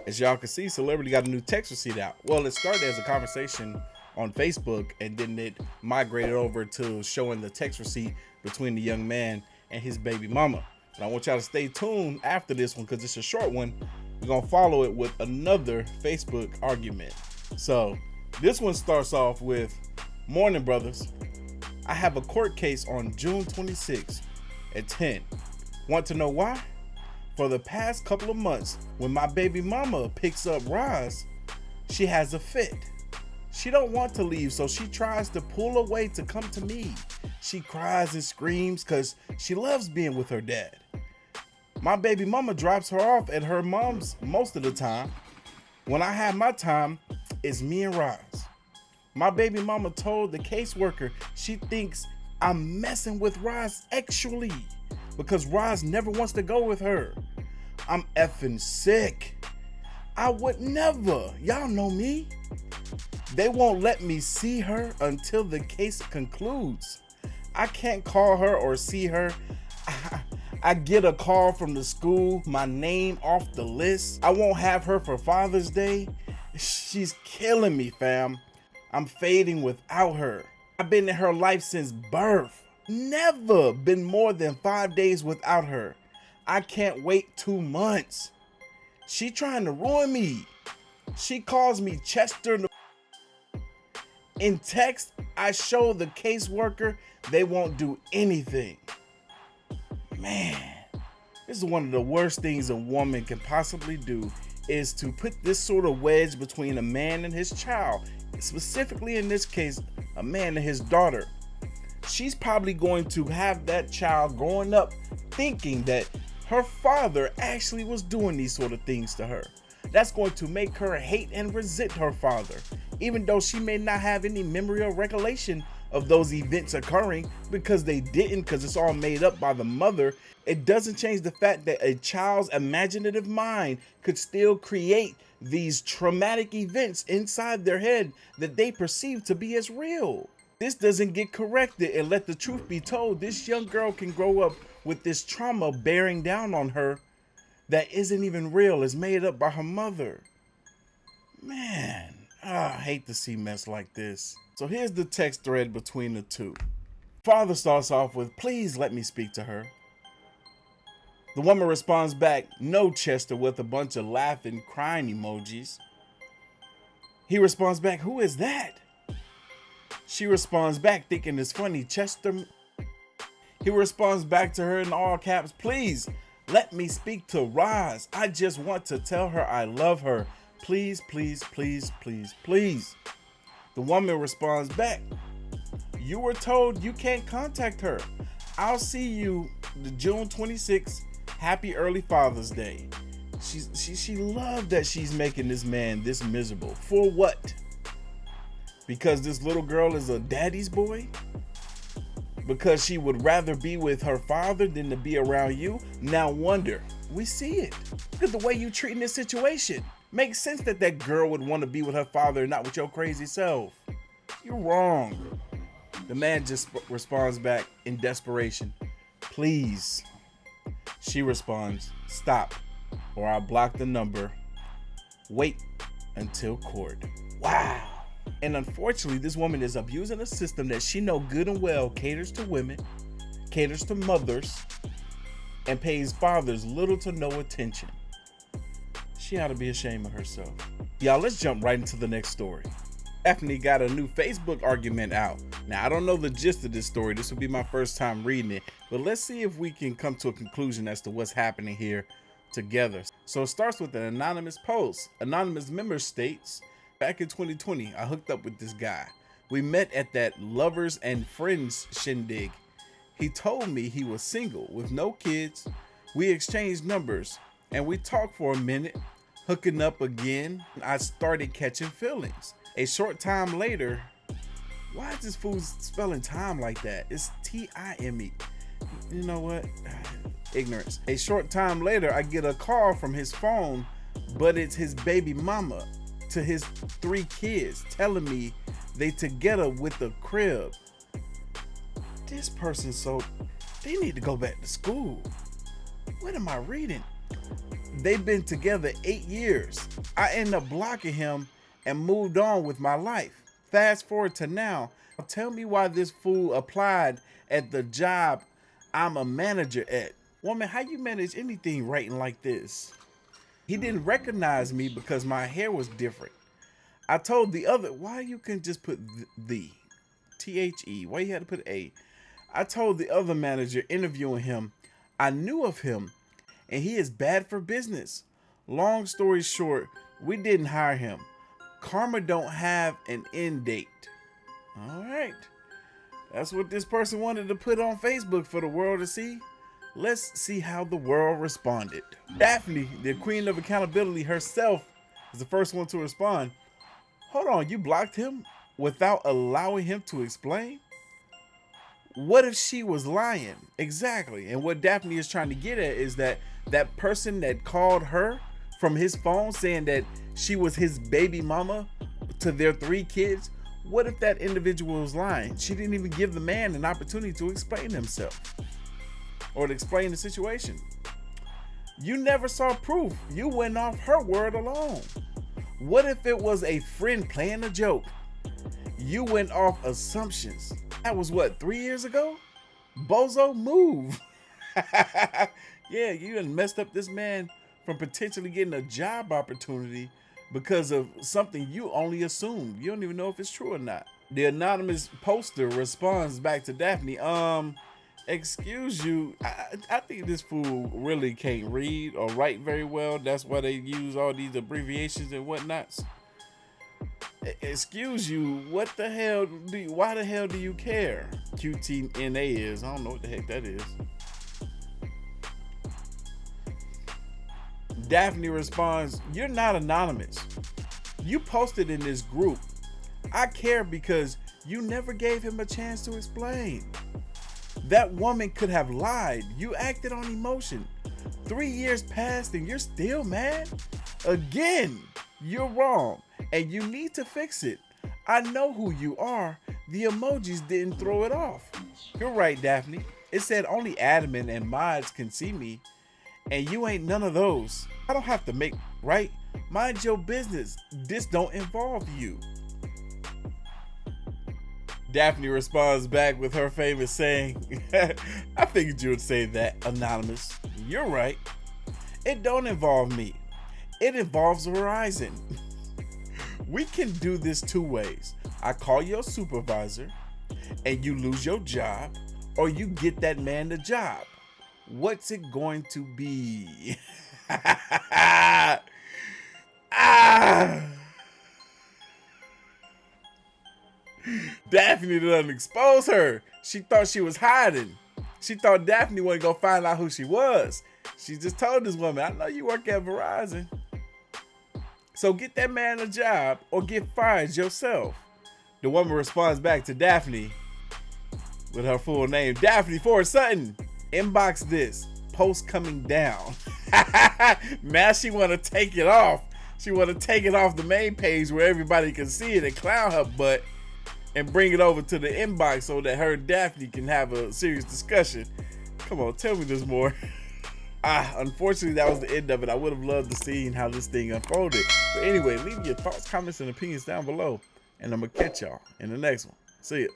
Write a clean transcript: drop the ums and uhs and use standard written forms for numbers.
As y'all can see, Celebrity got a new text receipt out. Well, it started as a conversation on Facebook and then it migrated over to showing the text receipt between the young man and his baby mama. And I want y'all to stay tuned after this one because it's a short one. We're gonna follow it with another Facebook argument. So this one starts off with, "Morning, brothers. I have a court case on June 26th at 10. Want to know why? For the past couple of months, when my baby mama picks up Roz, she has a fit. She don't want to leave, so she tries to pull away to come to me. She cries and screams because she loves being with her dad. My baby mama drops her off at her mom's most of the time. When I have my time, it's me and Roz. My baby mama told the caseworker she thinks I'm messing with Roz sexually because Roz never wants to go with her. I'm effing sick. I would never. Y'all know me. They won't let me see her until the case concludes. I can't call her or see her. I get a call from the school, my name off the list. I won't have her for Father's Day. She's killing me, fam. I'm fading without her. I've been in her life since birth. Never been more than 5 days without her. I can't wait 2 months. She trying to ruin me. She calls me Chester. In text, I show the caseworker they won't do anything. Man, this is one of the worst things a woman can possibly do, is to put this sort of wedge between a man and his child, specifically in this case, a man and his daughter. She's probably going to have that child growing up thinking that her father actually was doing these sort of things to her. That's going to make her hate and resent her father, even though she may not have any memory or recollection of those events occurring because they didn't, because it's all made up by the mother. It doesn't change the fact that a child's imaginative mind could still create these traumatic events inside their head that they perceive to be as real. This doesn't get corrected, and let the truth be told, this young girl can grow up with this trauma bearing down on her that isn't even real, is made up by her mother. Man, I hate to see mess like this. So here's the text thread between the two. Father starts off with, "Please let me speak to her." The woman responds back, "No, Chester," with a bunch of laughing, crying emojis. He responds back, "Who is that?" She responds back, thinking it's funny, "Chester." He responds back to her in all caps, "Please let me speak to Roz. I just want to tell her I love her. Please, please, please, please, please." The woman responds back, "You were told you can't contact her. I'll see you the June 26th. Happy early Father's Day." She loved that she's making this man this miserable. For what? Because this little girl is a daddy's boy? Because she would rather be with her father than to be around you? Now wonder. We see it. Look at the way you treating this situation. Makes sense that that girl would want to be with her father and not with your crazy self. You're wrong. The man just responds back in desperation, "Please." She responds, "Stop, or I'll block the number. Wait until court." Wow. And unfortunately, this woman is abusing a system that she know good and well caters to women, caters to mothers, and pays fathers little to no attention. She ought to be ashamed of herself. Y'all, let's jump right into the next story. Daphne got a new Facebook argument out. Now, I don't know the gist of this story. This will be my first time reading it, but let's see if we can come to a conclusion as to what's happening here together. So it starts with an anonymous post. Anonymous member states, "Back in 2020, I hooked up with this guy. We met at that lovers and friends shindig. He told me he was single with no kids. We exchanged numbers and we talked for a minute, hooking up again. I started catching feelings. A short time later," why is this fool spelling time like that? It's T-I-M-E. You know what? Ignorance. "A short time later, I get a call from his phone, but it's his baby mama to his 3 kids telling me they together with the crib. This person, so they need to go back to school. What am I reading? They've been together 8 years. I ended up blocking him and moved on with my life. Fast forward to now. Tell me why this fool applied at the job I'm a manager at. Woman, how you manage anything writing like this? He didn't recognize me because my hair was different. I told the other, why you can just put the T-H-E, why you had to put A? I told the other manager interviewing him, I knew of him and he is bad for business. Long story short, we didn't hire him. Karma don't have an end date. All right. That's what this person wanted to put on Facebook for the world to see. Let's see how the world responded. Daphne, the queen of accountability herself, is the first one to respond. Hold on, you blocked him without allowing him to explain? What if she was lying? Exactly. And what Daphne is trying to get at is that that person that called her from his phone saying that she was his baby mama to their 3 kids, what if that individual was lying? She didn't even give the man an opportunity to explain himself or to explain the situation. You never saw proof. You went off her word alone. What if it was a friend playing a joke? You went off assumptions. That was what, 3 years ago? Bozo, move. Yeah, you done messed up this man from potentially getting a job opportunity because of something you only assumed. You don't even know if it's true or not. The anonymous poster responds back to Daphne, excuse you, I think this fool really can't read or write very well. That's why they use all these abbreviations and whatnots. Excuse you, what the hell why the hell do you care? QTNA is, I don't know what the heck that is. Daphne responds, you're not anonymous. You posted in this group. I care because you never gave him a chance to explain. That woman could have lied. You acted on emotion. 3 years passed and you're still mad? Again, you're wrong and you need to fix it. I know who you are. The emojis didn't throw it off. You're right, Daphne. It said only admin and mods can see me, and you ain't none of those. I don't have to make right. Mind your business. This don't involve you. Daphne responds back with her famous saying, I figured you would say that, anonymous. You're right. It don't involve me. It involves Verizon. We can do this 2 ways. I call your supervisor and you lose your job, or you get that man the job. What's it going to be? Daphne done exposed her. She thought she was hiding. She thought Daphne wasn't gonna find out who she was. She just told this woman, I know you work at Verizon. So get that man a job or get fired yourself. The woman responds back to Daphne with her full name. Daphne Ford Sutton. Inbox this. Post coming down. Now she want to take it off. She want to take it off the main page where everybody can see it and clown her butt and bring it over to the inbox so that her and Daphne can have a serious discussion. Come on, tell me there's more. Unfortunately, that was the end of it. I would have loved to see how this thing unfolded. But anyway, leave your thoughts, comments, and opinions down below. And I'm going to catch y'all in the next one. See ya.